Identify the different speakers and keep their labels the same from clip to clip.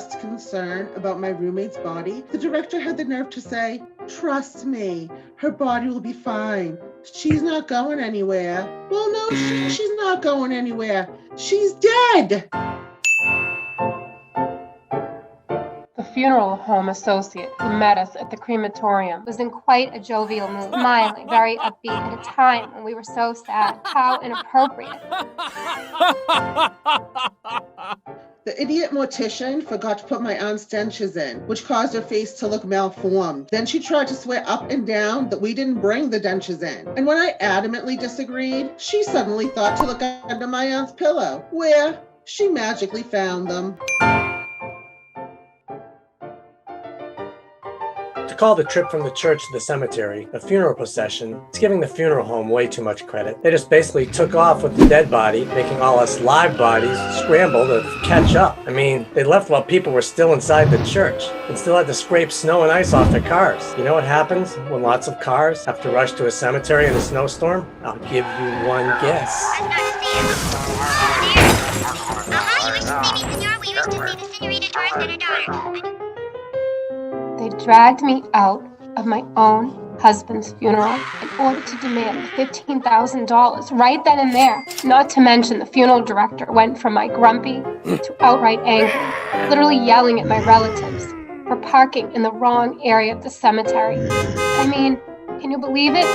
Speaker 1: expressed concern about my roommate's body, the director had the nerve to say, "Trust me, her body will be fine. She's not going anywhere." Well, no, she's not going anywhere. She's dead.
Speaker 2: The funeral home associate who met us at the crematorium was in quite a jovial mood, smiling, very upbeat at a time when we were so sad. How inappropriate.
Speaker 1: The idiot mortician forgot to put my aunt's dentures in, which caused her face to look malformed. Then she tried to swear up and down that we didn't bring the dentures in. And when I adamantly disagreed, she suddenly thought to look under my aunt's pillow, where she magically found them.
Speaker 3: To call the trip from the church to the cemetery a funeral procession is giving the funeral home way too much credit. They just basically took off with the dead body, making all us live bodies scramble to catch up. I mean, they left while people were still inside the church and still had to scrape snow and ice off their cars. You know what happens when lots of cars have to rush to a cemetery in a snowstorm? I'll give you one guess.
Speaker 2: They dragged me out of my own husband's funeral in order to demand $15,000 right then and there. Not to mention the funeral director went from my grumpy to outright angry, literally yelling at my relatives for parking in the wrong area of the cemetery. I mean, can you believe it?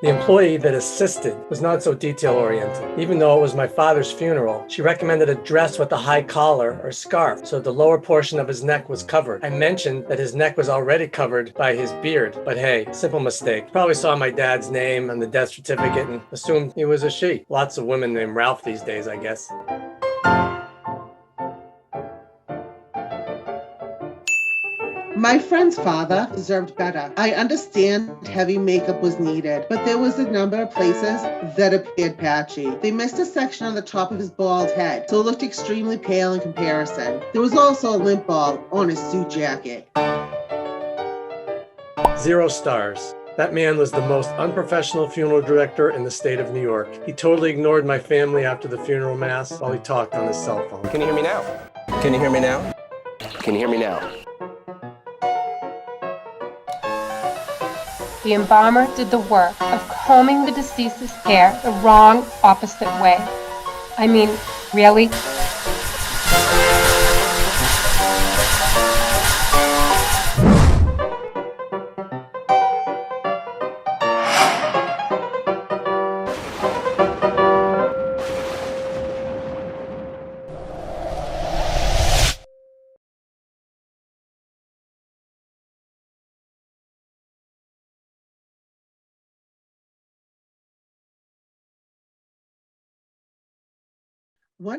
Speaker 3: The employee that assisted was not so detail-oriented. Even though it was my father's funeral, she recommended a dress with a high collar or scarf, so the lower portion of his neck was covered. I mentioned that his neck was already covered by his beard, but hey, simple mistake. Probably saw my dad's name on the death certificate and assumed he was a she. Lots of women named Ralph these days, I guess.
Speaker 1: My friend's father deserved better. I understand heavy makeup was needed, but there was a number of places that appeared patchy. They missed a section on the top of his bald head, so it looked extremely pale in comparison. There was also a limp ball on his suit jacket.
Speaker 3: 0 stars. That man was the most unprofessional funeral director in the state of New York. He totally ignored my family after the funeral mass while he talked on his cell phone.
Speaker 4: Can you hear me now? Can you hear me now? Can you hear me now?
Speaker 2: The embalmer did the work of combing the deceased's hair the wrong opposite way. I mean, really?